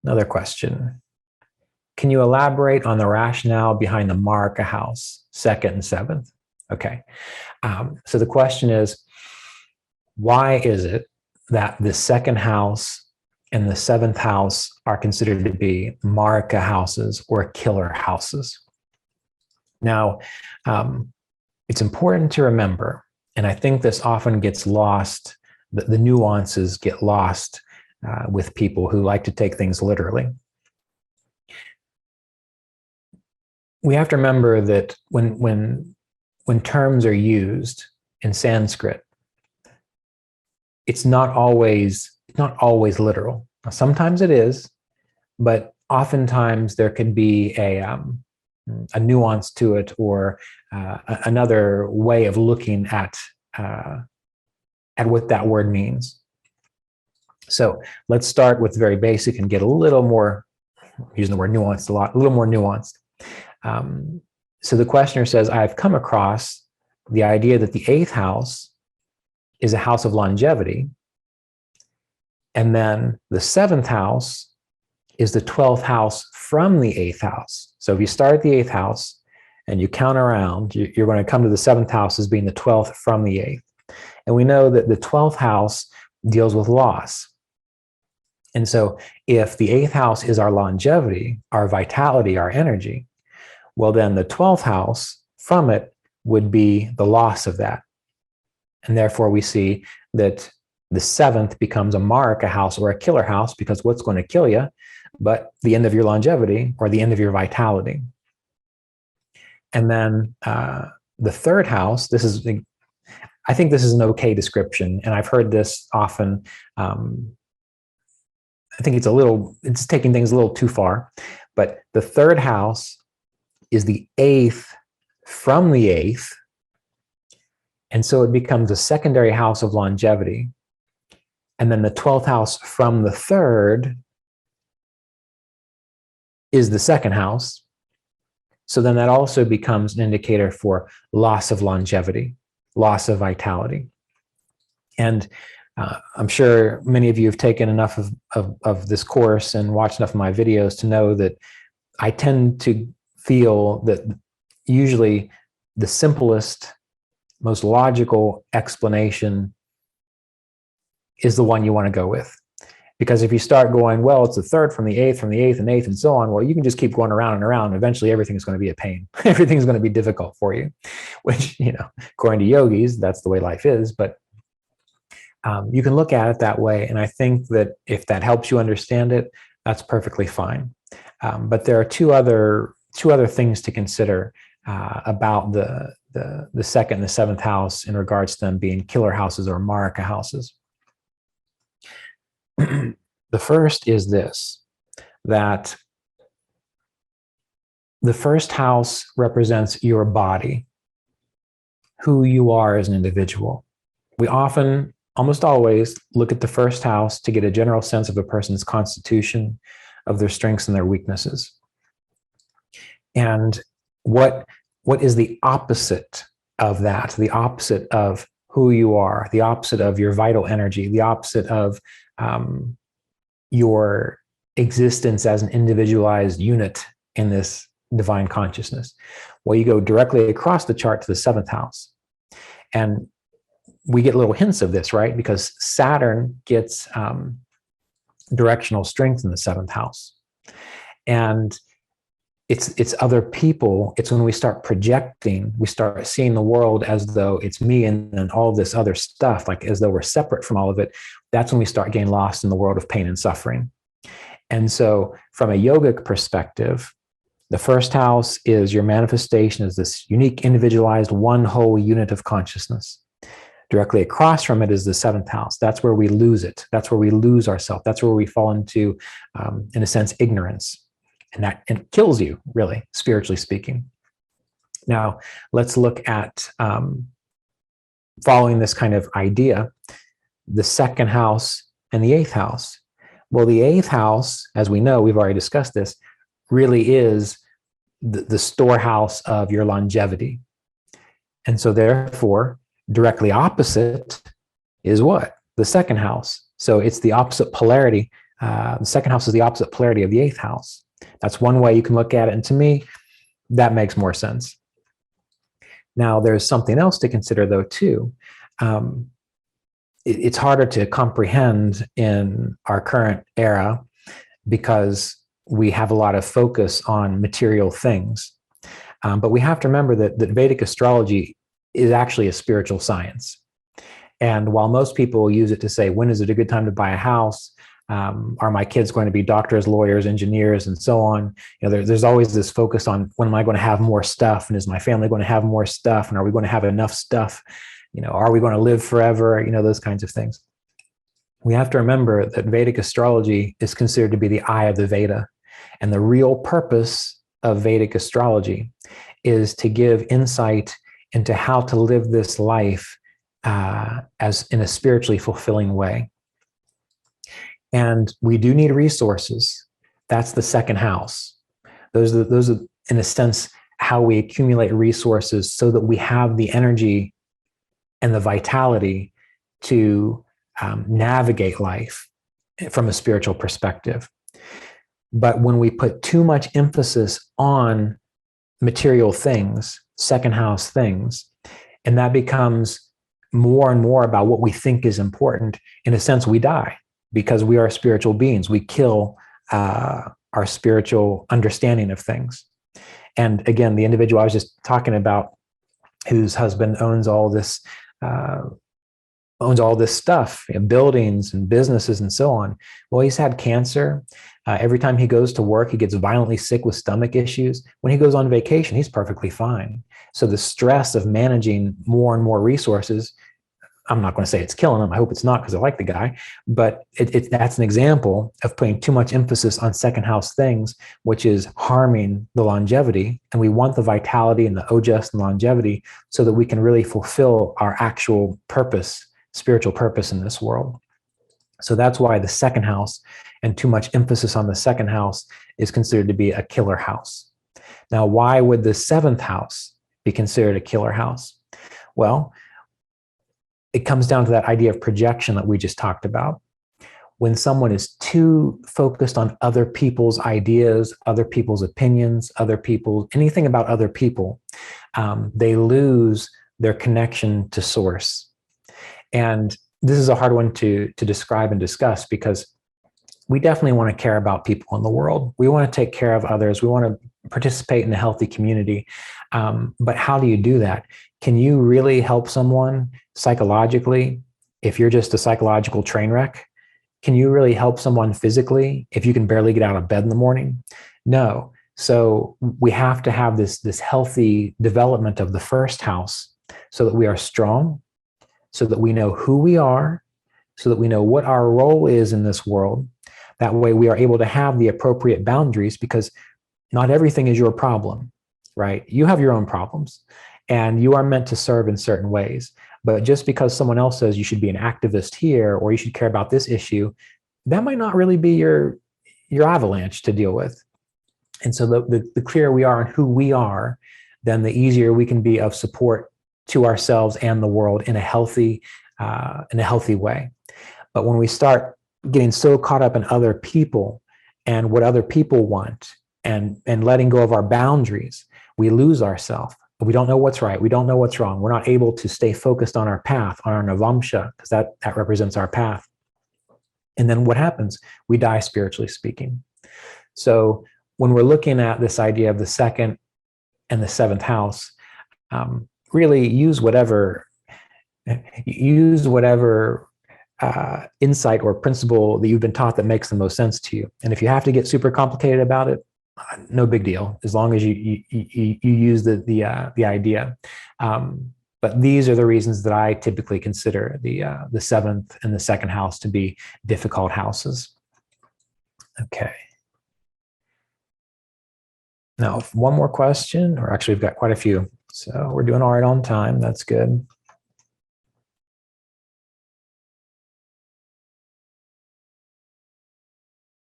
Another question. Can you elaborate on the rationale behind the maraka house, second and seventh? Okay. So the question is, why is it that the second house and the seventh house are considered to be maraka houses or killer houses? Now, it's important to remember, and I think this often gets lost, the nuances get lost with people who like to take things literally. We have to remember that when terms are used in Sanskrit, it's not always literal. Now, sometimes it is, but oftentimes there can be a nuance to it, or another way of looking at what that word means. So let's start with very basic and get a little more, using the word nuanced a lot, a little more nuanced. So the questioner says, I've come across the idea that the eighth house is a house of longevity, and then the seventh house is the 12th house from the eighth house. So if you start at the eighth house and you count around, you're going to come to the seventh house as being the 12th from the eighth. And we know that the 12th house deals with loss. And so if the eighth house is our longevity, our vitality, our energy, well, then the 12th house from it would be the loss of that. And therefore we see that the seventh becomes a maraka house or a killer house, because what's going to kill you but the end of your longevity or the end of your vitality. And then the third house, I think this is an okay description, and I've heard this often. I think it's taking things a little too far, but the third house is the eighth from the eighth, and so it becomes a secondary house of longevity. And then the 12th house from the third is the second house. So then that also becomes an indicator for loss of longevity, loss of vitality. And I'm sure many of you have taken enough of this course and watched enough of my videos to know that I tend to feel that usually the simplest, most logical explanation is the one you want to go with. Because if you start going, well, it's the third from the eighth, and eighth, and so on, well, you can just keep going around and around. Eventually, everything's going to be a pain. Everything's going to be difficult for you, which, according to yogis, that's the way life is. But you can look at it that way. And I think that if that helps you understand it, that's perfectly fine. But there are two other things to consider about the second and the seventh house in regards to them being killer houses or maraka houses. The first is this, that the first house represents your body, who you are as an individual. We often, almost always, look at the first house to get a general sense of a person's constitution, of their strengths and their weaknesses. And what is the opposite of that? The opposite of who you are, the opposite of your vital energy, the opposite of your existence as an individualized unit in this divine consciousness. Well, you go directly across the chart to the seventh house. And we get little hints of this, right? Because Saturn gets directional strength in the seventh house. And it's other people. It's when we start projecting, we start seeing the world as though it's me and all this other stuff, like as though we're separate from all of it. That's when we start getting lost in the world of pain and suffering. And so from a yogic perspective, the first house is your manifestation as this unique, individualized, one whole unit of consciousness. Directly across from it is the seventh house. That's where we lose it. That's where we lose ourselves. That's where we fall into, in a sense, ignorance. And it kills you, really, spiritually speaking. Now, let's look at, following this kind of idea, the second house and the eighth house. Well, the eighth house, as we know, we've already discussed this, really is the storehouse of your longevity. And so therefore, directly opposite is what? The second house. So it's the opposite polarity The second house is the opposite polarity of the eighth house. That's one way you can look at it. And to me, that makes more sense. Now, there's something else to consider, though, too. It's harder to comprehend in our current era because we have a lot of focus on material things. But we have to remember that Vedic astrology is actually a spiritual science. And while most people use it to say, when is it a good time to buy a house? Are my kids going to be doctors, lawyers, engineers, and so on? There's always this focus on, when am I going to have more stuff? And is my family going to have more stuff? And are we going to have enough stuff? Are we going to live forever? Those kinds of things. We have to remember that Vedic astrology is considered to be the eye of the Veda. And the real purpose of Vedic astrology is to give insight into how to live this life as in a spiritually fulfilling way. And we do need resources. That's the second house. Those are, in a sense, how we accumulate resources so that we have the energy and the vitality to navigate life from a spiritual perspective. But when we put too much emphasis on material things, second house things, and that becomes more and more about what we think is important, in a sense, we die, because we are spiritual beings. We kill our spiritual understanding of things. And again, the individual I was just talking about, whose husband owns all this stuff, buildings and businesses and so on. Well, he's had cancer. Every time he goes to work, he gets violently sick with stomach issues. When he goes on vacation, he's perfectly fine. So the stress of managing more and more resources, I'm not going to say it's killing him. I hope it's not, because I like the guy. But that's an example of putting too much emphasis on second house things, which is harming the longevity. And we want the vitality and the ojas and longevity so that we can really fulfill our actual purpose, spiritual purpose in this world. So that's why the second house, and too much emphasis on the second house, is considered to be a killer house. Now, why would the seventh house be considered a killer house? Well, it comes down to that idea of projection that we just talked about. When someone is too focused on other people's ideas, other people's opinions, anything about other people, they lose their connection to source. And this is a hard one to describe and discuss, because we definitely want to care about people in the world. We want to take care of others. We want to participate in a healthy community. But how do you do that? Can you really help someone psychologically if you're just a psychological train wreck? Can you really help someone physically if you can barely get out of bed in the morning? No. So we have to have this healthy development of the first house so that we are strong, so that we know who we are, so that we know what our role is in this world. That way we are able to have the appropriate boundaries, because not everything is your problem, right? You have your own problems, and you are meant to serve in certain ways. But just because someone else says you should be an activist here, or you should care about this issue, that might not really be your avalanche to deal with. And so the clearer we are on who we are, then the easier we can be of support to ourselves and the world in a healthy way. But when we start getting so caught up in other people and what other people want, and letting go of our boundaries, we lose ourselves. We don't know what's right. We don't know what's wrong. We're not able to stay focused on our path, on our navamsha, because that represents our path. And then what happens? We die, spiritually speaking. So when we're looking at this idea of the second and the seventh house, really use whatever insight or principle that you've been taught that makes the most sense to you. And if you have to get super complicated about it, no big deal, as long as you use the idea. But these are the reasons that I typically consider the seventh and the second house to be difficult houses. Okay. Now, one more question, or actually we've got quite a few. So we're doing all right on time. That's good.